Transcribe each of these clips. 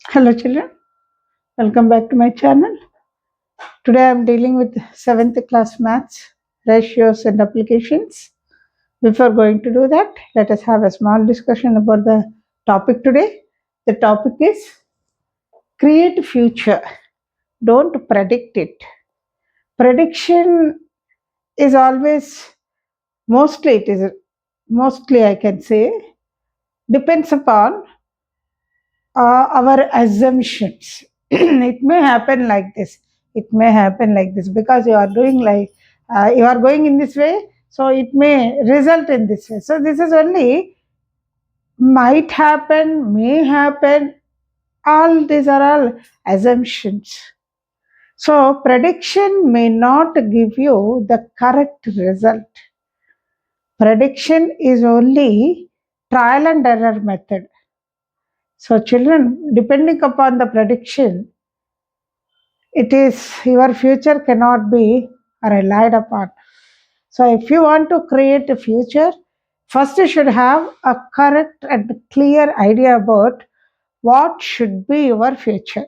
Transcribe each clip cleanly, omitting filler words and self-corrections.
Hello children, welcome back to my channel. Today I am dealing with 7th class maths, ratios and applications. Before going to do that, let us have a small discussion about the topic today. The topic is create future, don't predict it. Prediction is always, mostly I can say, depends upon our assumptions. It may happen like this. It may happen like this because you are doing like you are going in this way, so it may result in this way. So this is only might happen, may happen. All these are all assumptions. So prediction may not give you the correct result. Prediction is only trial and error method. So children, depending upon the prediction, it is your future cannot be relied upon. So if you want to create a future, first you should have a correct and clear idea about what should be your future.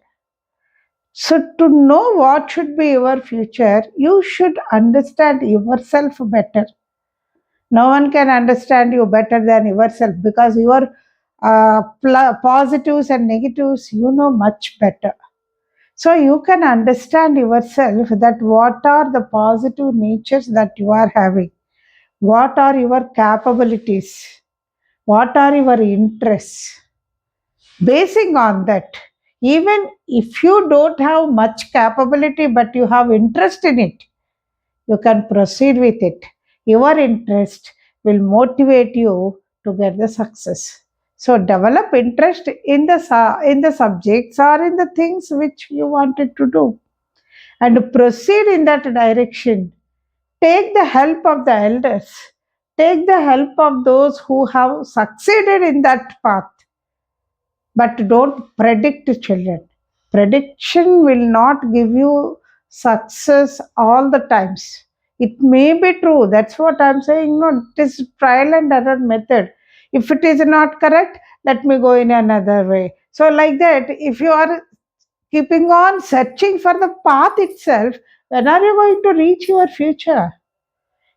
So to know what should be your future, you should understand yourself better. No one can understand you better than yourself because your positives and negatives you know much better. So you can understand yourself that what are the positive natures that you are having, what are your capabilities, what are your interests. Basing on that, even if you don't have much capability but you have interest in it, you can proceed with it. Your interest will motivate you to get the success. So develop interest in the subjects or in the things which you wanted to do and proceed in that direction. Take the help of the elders. Take the help of those who have succeeded in that path. But don't predict children. Prediction will not give you success all the times. It may be true. That's what I'm saying. No, it is trial and error method. If it is not correct, let me go in another way. So, like that, if you are keeping on searching for the path itself, when are you going to reach your future?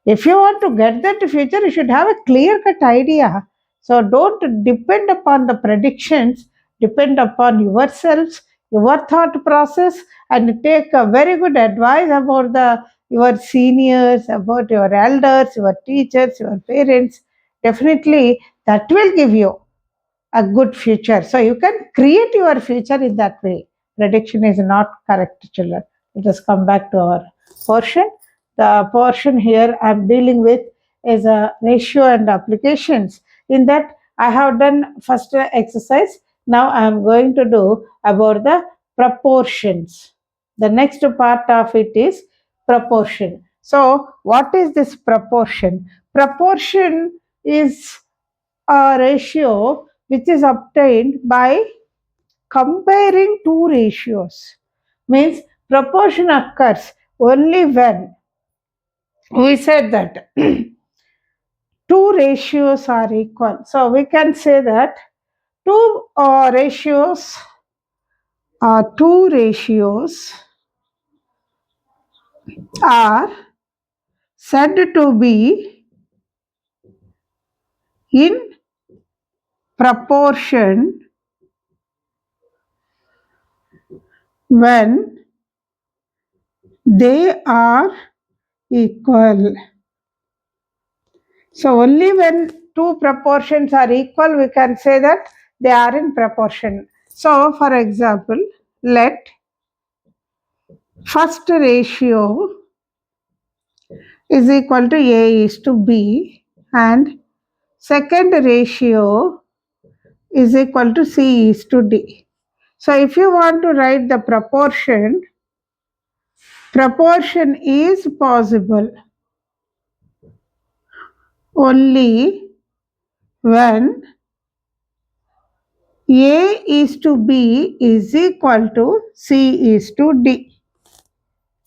If you want to get that future, you should have a clear cut idea. So don't depend upon the predictions, depend upon yourselves, your thought process, and take a very good advice about your seniors, about your elders, your teachers, your parents. Definitely, that will give you a good future. So you can create your future in that way. Prediction is not correct, children. Let us come back to our portion. The portion here I'm dealing with is a ratio and applications. In that, I have done first exercise. Now I am going to do about the proportions. The next part of it is proportion. So, what is this proportion? Proportion is a ratio which is obtained by comparing two ratios. Means proportion occurs only when we said that two ratios are equal. So we can say that two ratios are said to be in proportion when they are equal. So only when two proportions are equal, we can say that they are in proportion. So for example, let first ratio is equal to A is to B and second ratio is equal to C is to D. So if you want to write the proportion is possible only when A is to B is equal to C is to D.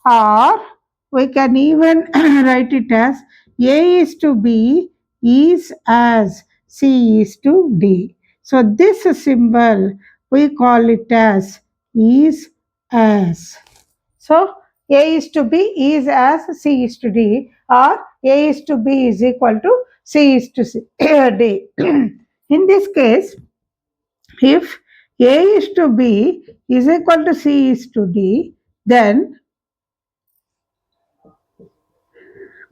Or we can even write it as A is to B is as C is to D. So this symbol we call it as is as. So A is to B is as C is to D, or A is to B is equal to C is to D. In this case, if A is to B is equal to C is to D, then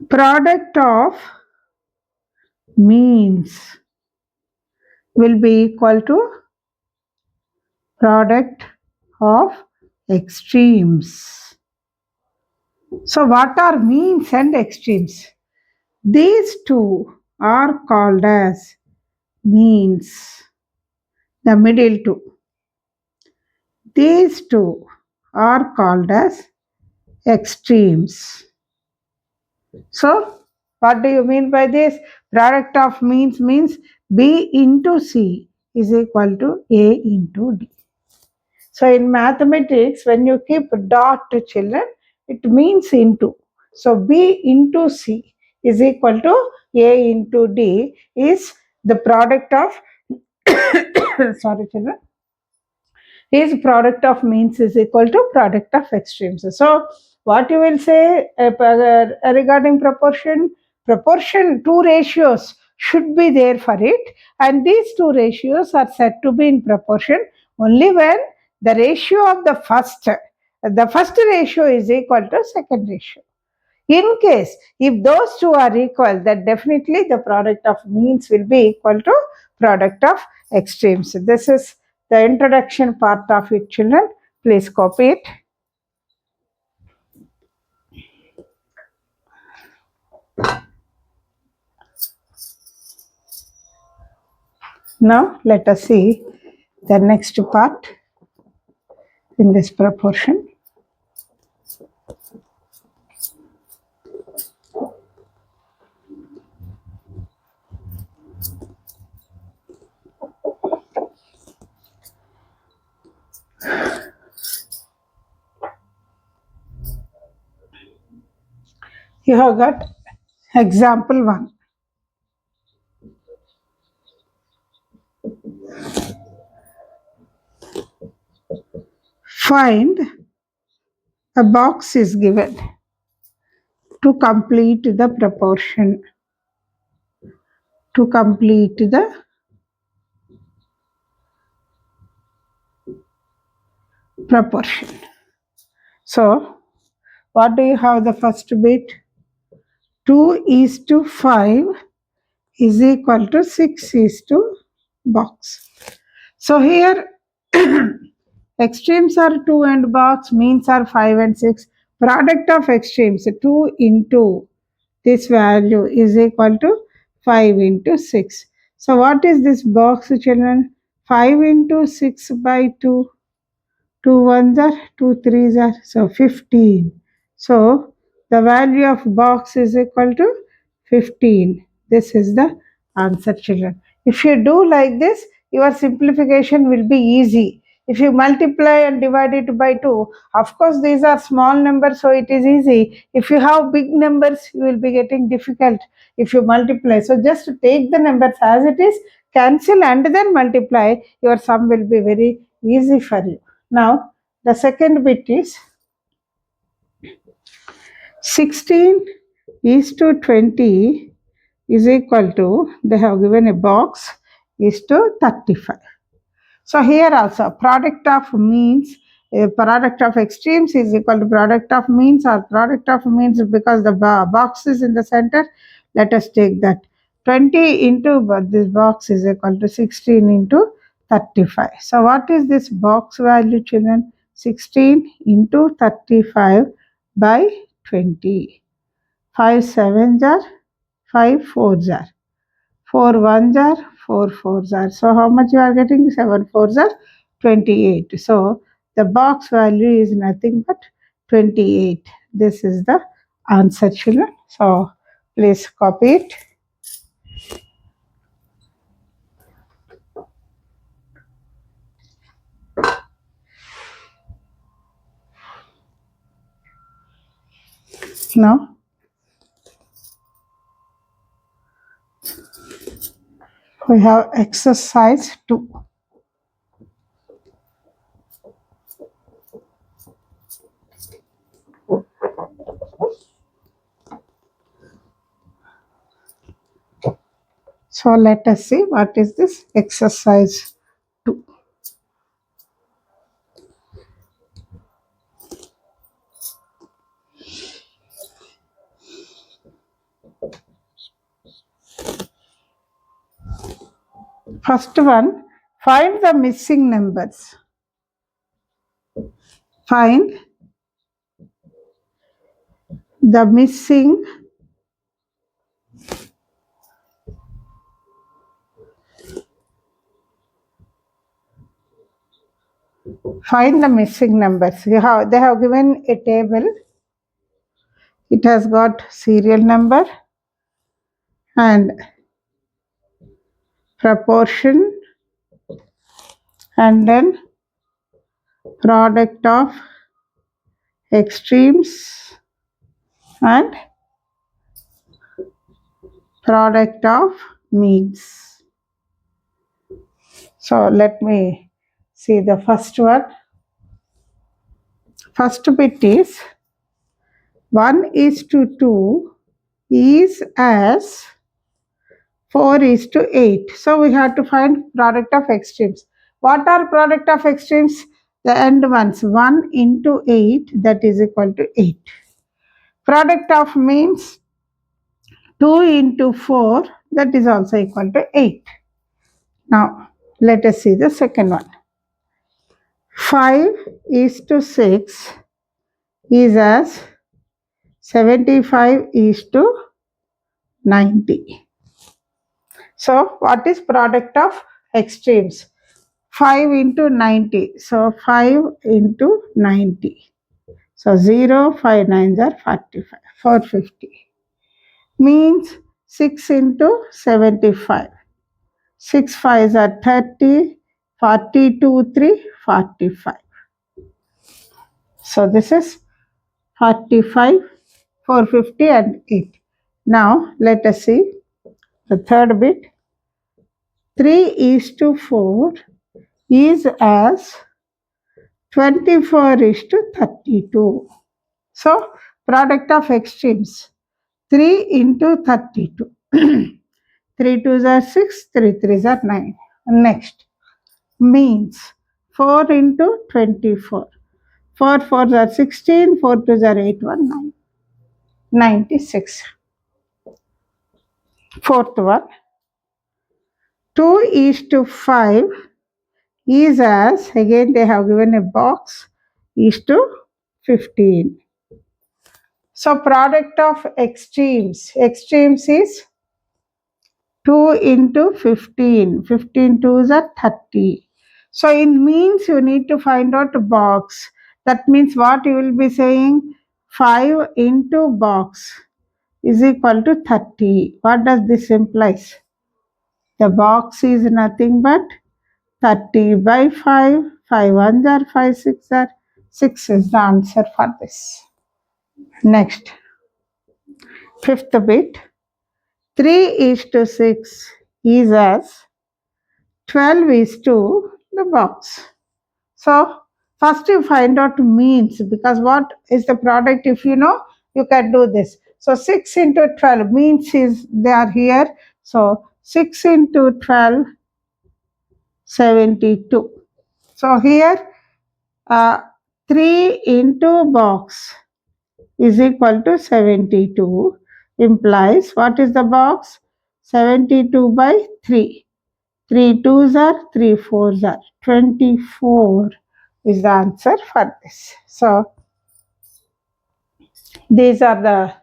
product of means will be equal to product of extremes. So what are means and extremes? These two are called as means, the middle two. These two are called as extremes. So, what do you mean by this? Product of means B into C is equal to A into D. So, in mathematics, when you keep dot to children, it means into. So, B into C is equal to A into D is the product of sorry children, is product of means is equal to product of extremes. So what you will say regarding proportion? Proportion, two ratios should be there for it, and these two ratios are said to be in proportion only when the ratio of the first ratio is equal to second ratio. In case if those two are equal, then definitely the product of means will be equal to product of extremes. This is the introduction part of it, children. Please copy it. Now let us see the next part in this proportion. You have got example 1. Find a box is given to complete the proportion. To complete the proportion. So, what do you have the first bit? 2 is to 5 is equal to 6 is to box. So here extremes are 2 and box, means are 5 and 6. Product of extremes 2 into this value is equal to 5 into 6. So what is this box, children? 5 into 6 by 2. 2 ones are 2 threes are so 15. So the value of box is equal to 15. This is the answer, children. If you do like this, your simplification will be easy. If you multiply and divide it by 2, of course these are small numbers, so it is easy. If you have big numbers, you will be getting difficult if you multiply. So just take the numbers as it is, cancel and then multiply. Your sum will be very easy for you. Now, the second bit is 16 is to 20 is equal to, they have given a box, is to 35. So here also product of means, product of extremes is equal to product of means, or product of means because the box is in the center. Let us take that 20 into this box is equal to 16 into 35. So what is this box value, children? 16 into 35 by 20. 5 sevens are 5 fours are 4 ones are 4 fours are. So how much you are getting? 7 fours are 28. So the box value is nothing but 28. This is the answer, children. So please copy it. Now we have exercise 2. So let us see what is this exercise 2. First one, find the missing numbers. Find the missing numbers. They have given a table. It has got serial number and proportion and then product of extremes and product of means. So let me see the first one. First bit is 1:2 is as 4:8. So we have to find product of extremes. What are product of extremes? The end ones. 1 into 8, that is equal to 8. Product of means 2 into 4, that is also equal to 8. Now let us see the second one. 5:6 is as 75:90. So what is product of extremes? 5 into 90. So 5 into 90. So 0, 5 9s are 45, 450. Means 6 into 75. 6 5s are 30, 42 3, 45. So this is 45, 450 and 8. Now let us see the third bit. 3:4 is as 24:32. So product of extremes 3 into 32. 3 2s are 6, 3 3s are 9. Next means 4 into 24. 4 4s are 16, 4 2s are 8, 1 9. 96. Fourth one, 2:5 is as, again they have given a box, is to 15. So product of extremes is 2 into 15. 15 2s are 30. So in means you need to find out box. That means what you will be saying? 5 into box is equal to 30. What does this implies? The box is nothing but 30 by 5. 5 1s are 5, 6 are 6 is the answer for this. Next, fifth bit. 3:6 is as 12 is to the box. So first you find out means, because what is the product, if you know, you can do this. So 6 into 12 means is they are here. So 6 into 12, 72. So here 3 into box is equal to 72 implies what is the box? 72 by 3. 3 2s are 3 4s are 24 is the answer for this. So these are the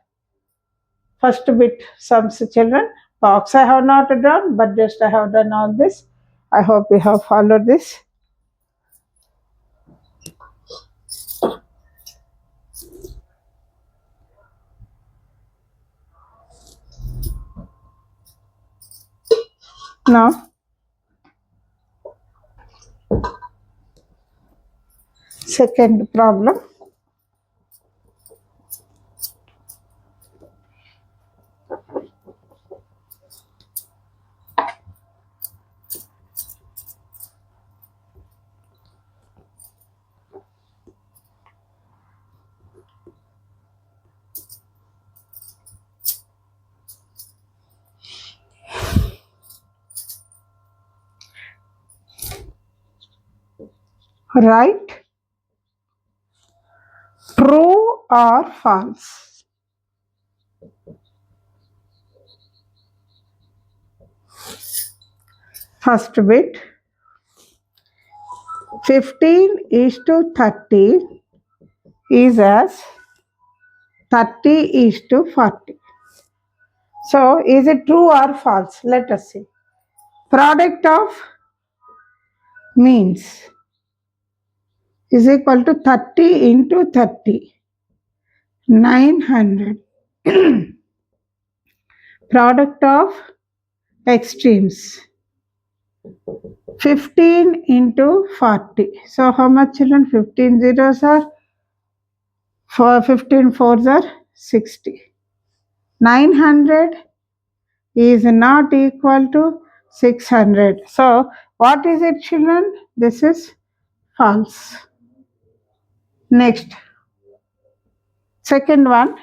first bit sums, children. Box I have not done, but just I have done all this. I hope you have followed this. Now second problem. Right? True or false? First bit, 15 is to 30 is as 30 is to 40. So, is it true or false? Let us see. Product of means is equal to 30 into 30, 900. Product of extremes, 15 into 40. So, how much children? 15 zeros are, for 15 fours are 60. 900 is not equal to 600. So, what is it, children? This is false. Next, second one,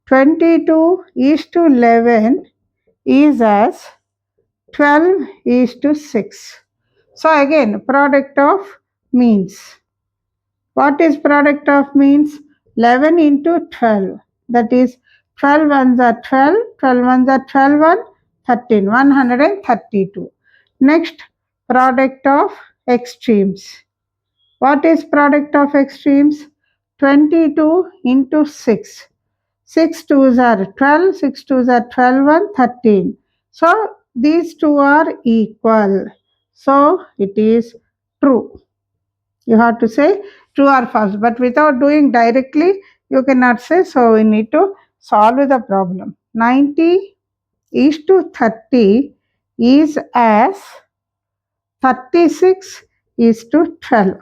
22 is to 11 is as 12 is to 6. So, again, product of means. What is product of means? 11 into 12. That is 12 ones are 12, 12 ones are 12, 1, 13, 132. Next, product of extremes. What is product of extremes? 22 into 6. 6 twos are 12, 6 twos are 12, 1, 13. So, these two are equal. So, it is true. You have to say true or false, but without doing directly, you cannot say. So, we need to solve the problem. 90 is to 30 is as 36 is to 12.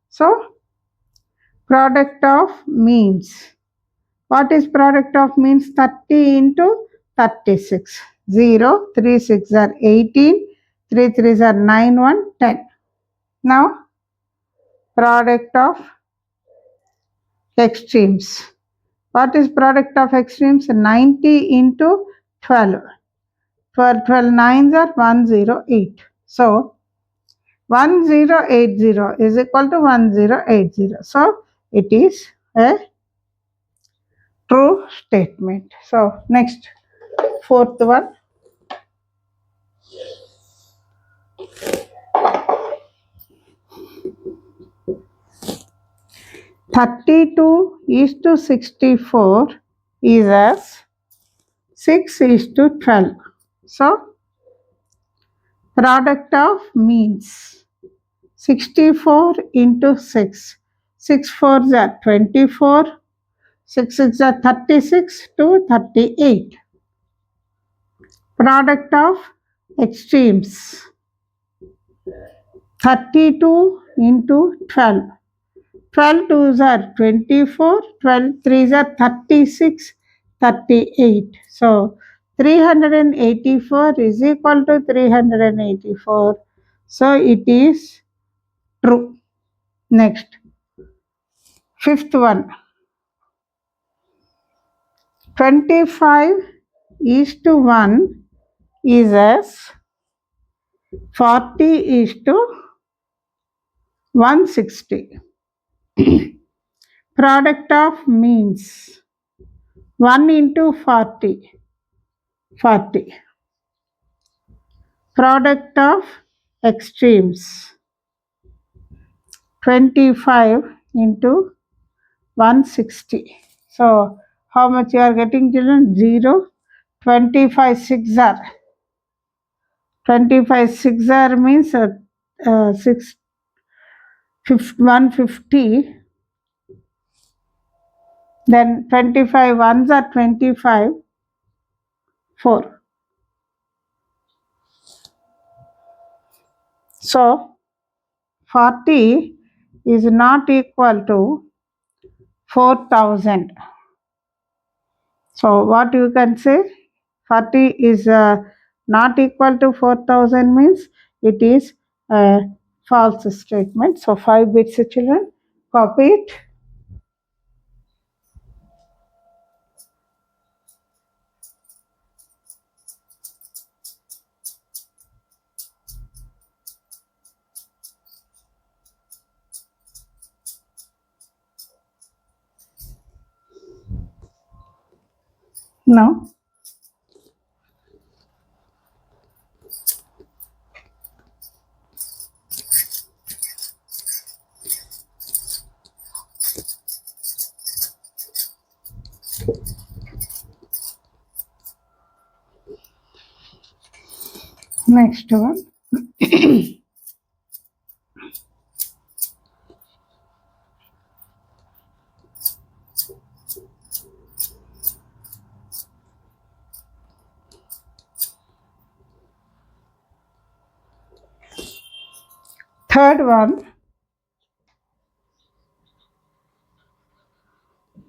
So, product of means. What is product of means? 30 into 36. 0, 3 6 are 18, 3 3 are 9, 1, 10. Now, product of extremes. What is product of extremes? 90 into 12. 12 nines are 108. So, 1080 is equal to 1080. So, it is a true statement. So, next, fourth one. 32 is to 64 is as 6 is to 12. So, product of means 64 into 6. 6 fours are 24, 6 6 are 36 to 38. Product of extremes 32 into 12. 12 twos are 24, 12 threes are 36, 38. So, 384 is equal to 384. So, it is true. Next, fifth one. 25 is to 1 is as 40 is to 160. Product of means 1 into 40, 40. Product of extremes 25 into 160. So, how much you are getting, children? 0. 25 6 are. 25 6 are means 6, 150. Then 25 ones are 25, 4. So, 40 is not equal to 4000. So, what you can say? 40 is not equal to 4000 means it is a false statement. So, 5 bits, children. Copy it. Now, next one. Third one,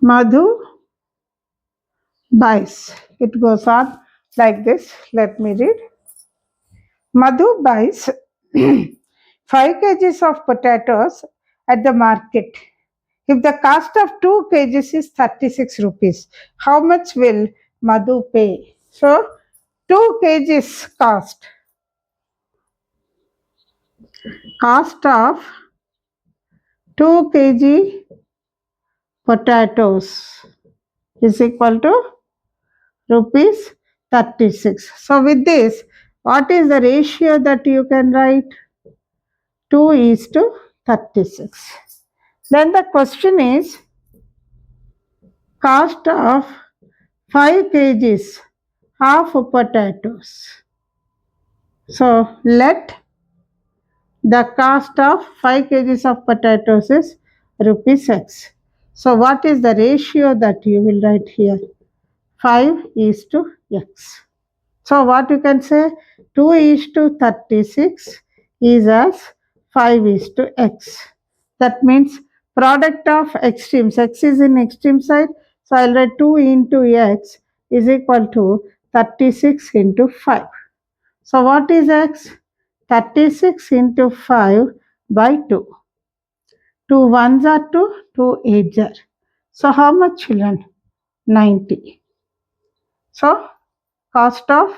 Madhu buys. It goes on like this. Let me read. Madhu buys 5 kgs of potatoes at the market. If the cost of 2 kgs is 36 rupees, how much will Madhu pay? So, 2 kgs cost of 2 kg potatoes is equal to rupees 36. So, with this, what is the ratio that you can write? 2 is to 36. Then the question is cost of 5 kgs of potatoes. So, let the cost of 5 kgs of potatoes is rupees X. So, what is the ratio that you will write here? 5 is to X. So, what you can say? 2 is to 36 is as 5 is to X. That means product of extremes. X is in extreme side. So, I'll write 2 into X is equal to 36 into 5. So, what is X? 36 into 5 by 2. 2 ones are 2, 2 eights are. So, how much children? 90. So, cost of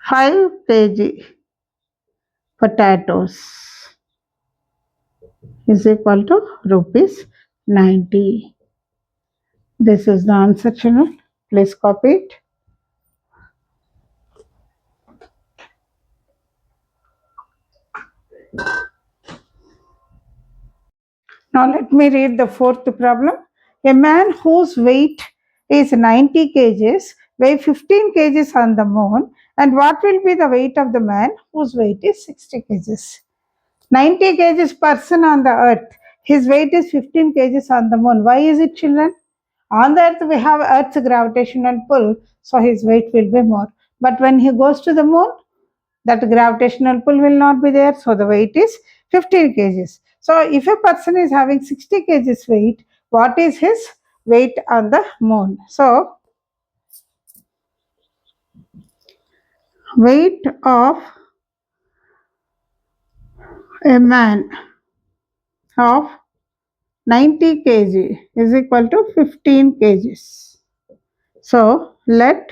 5 kg potatoes is equal to rupees 90. This is the answer, children. Please copy it. Now let me read the fourth problem. A man whose weight is 90 kgs weigh 15 kgs on the moon, and what will be the weight of the man whose weight is 60 kgs? 90 kgs person on the earth, his weight is 15 kgs on the moon. Why is it, children? On the earth we have earth's gravitational pull, so his weight will be more. But when he goes to the moon, that gravitational pull will not be there, so the weight is 15 kgs. So if a person is having 60 kgs weight, what is his weight on the moon? So weight of a man of 90 kg is equal to 15 kgs. So let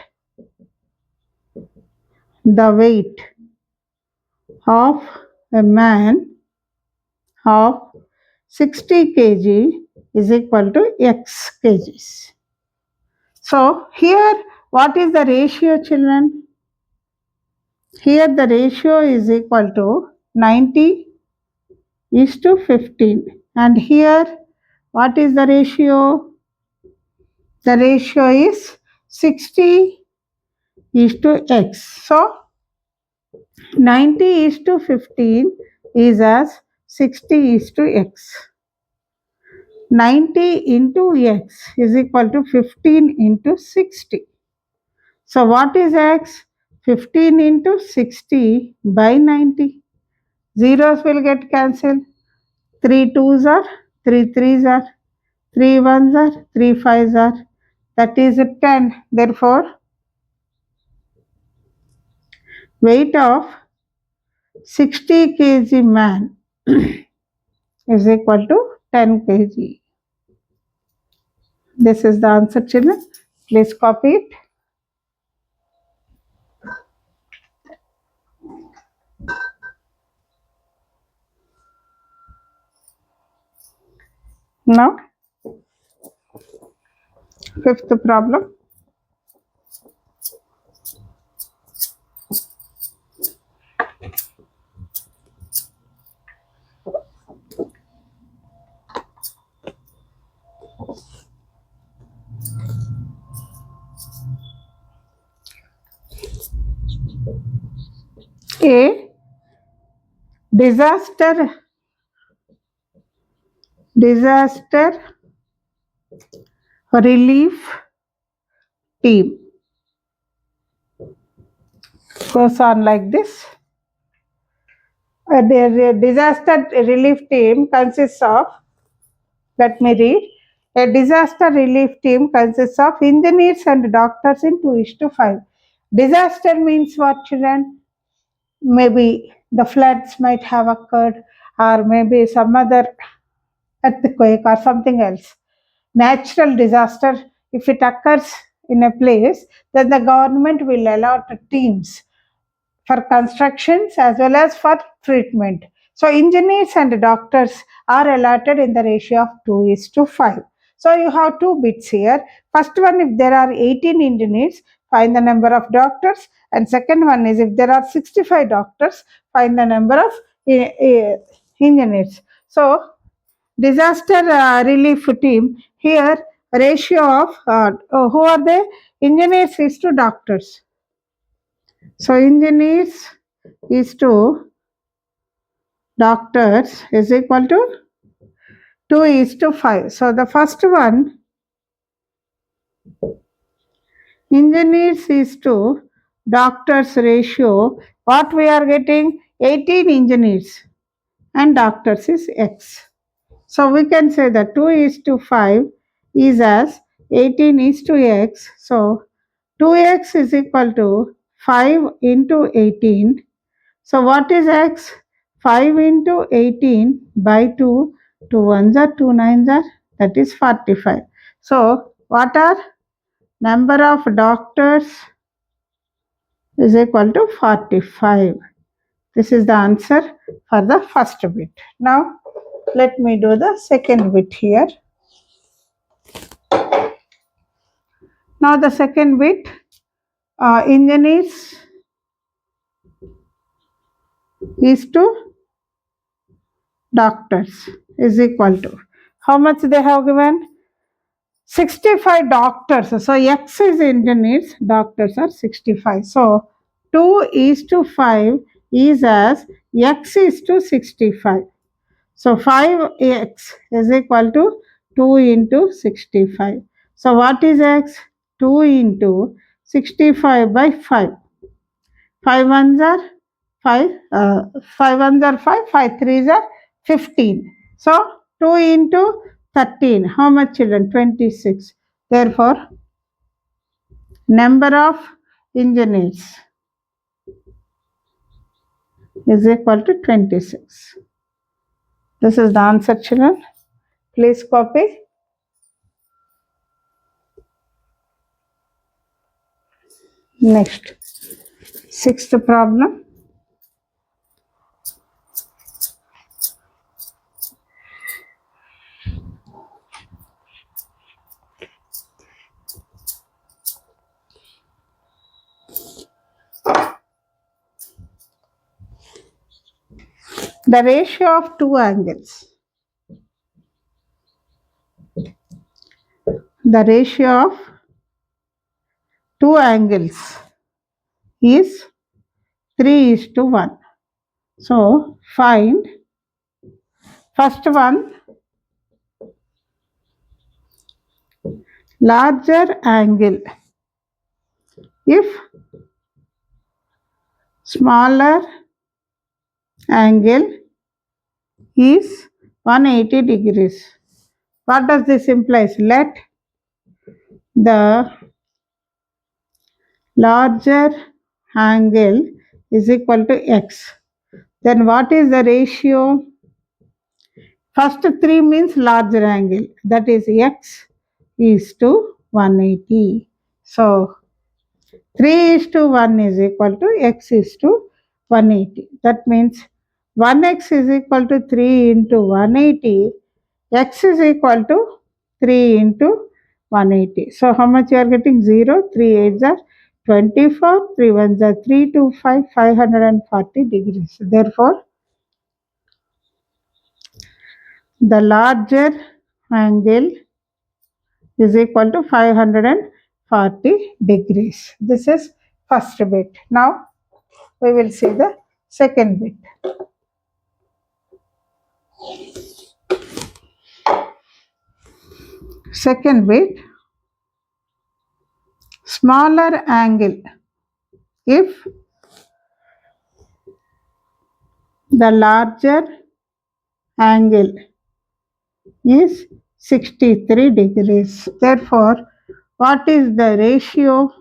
the weight of a man of 60 kg is equal to x kgs. So here what is the ratio, children? Here the ratio is equal to 90 is to 15, and here what is the ratio? The ratio is 60 is to x. So 90 is to 15 is as 60 is to x. 90 into x is equal to 15 into 60. So what is x? 15 into 60 by 90. Zeros will get cancelled. 3 twos are, 3 threes are, 3 ones are, 3 fives are. That is 10. Therefore, weight of 60 kg man is equal to 10 kg. This is the answer, children. Please copy it. Now, Fifth problem. A disaster relief team goes on like this. The disaster relief team consists of, let me read. A disaster relief team consists of engineers and doctors in 2:5. Disaster means what, children? Maybe the floods might have occurred, or maybe some other earthquake or something else. Natural disaster, if it occurs in a place, then the government will allot teams for constructions as well as for treatment. So engineers and doctors are allotted in the ratio of 2:5. So you have two bits here. First one, if there are 18 engineers, find the number of doctors. And second one is if there are 65 doctors, find the number of engineers. So disaster relief team here, ratio of who are they? Engineers is to doctors. So engineers is to doctors is equal to 2:5. So the first one, engineers is to doctors ratio, what we are getting? 18 engineers and doctors is X. So we can say that 2:5 is as 18 is to X. So 2X is equal to 5 into 18. So what is X? 5 into 18 by 2. 2 ones are 2 nines are, that is 45. So what are number of doctors is equal to 45. This is the answer for the first bit. Now let me do the second bit here. Now the second bit, engineers is to doctors is equal to, how much they have given? 65 doctors. So X is engineers, doctors are 65. So 2:5 is as X is to 65. So 5X is equal to 2 into 65. So what is X? 2 into 65 by 5. 5 ones are 5, 5 ones are 5, 5 threes are 15. So 2 into 13, how much, children? 26. Therefore, number of engineers is equal to 26. This is the answer, children. Please copy. Next, sixth problem. The ratio of two angles. The ratio of two angles is 3:1. So find first one, larger angle if smaller angle is 180 degrees. What does this imply? Let the larger angle is equal to X. Then what is the ratio? First 3 means larger angle, that is X is to 180. So 3:1 is equal to X is to 180. That means 1x is equal to 3 into 180. X is equal to 3 into 180. So how much you are getting? 0, 3 8s are 24, 3 1s are 3 to 5, 540 degrees. Therefore, the larger angle is equal to 540 degrees. This is first bit. Now we will see the second bit. Second bit, smaller angle. If the larger angle is 63 degrees. Therefore, what is the ratio?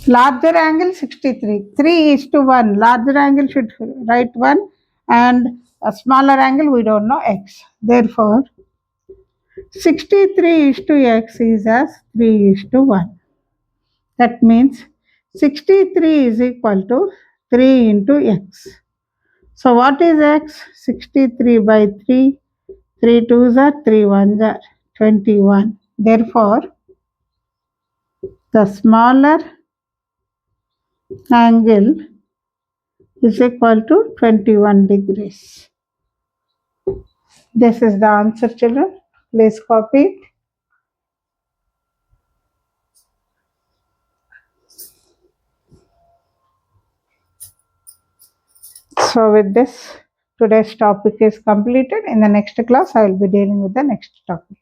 Larger angle 63. 3 is to 1. Larger angle should write 1 and a smaller angle we don't know x. Therefore, 63 is to x is as 3 is to 1. That means 63 is equal to 3 into x. So what is x? 63 by 3. 3 2s are 3 1s are 21. Therefore, the smaller angle is equal to 21 degrees. This is the answer, children. Please copy it. So with this, today's topic is completed. In the next class, I will be dealing with the next topic.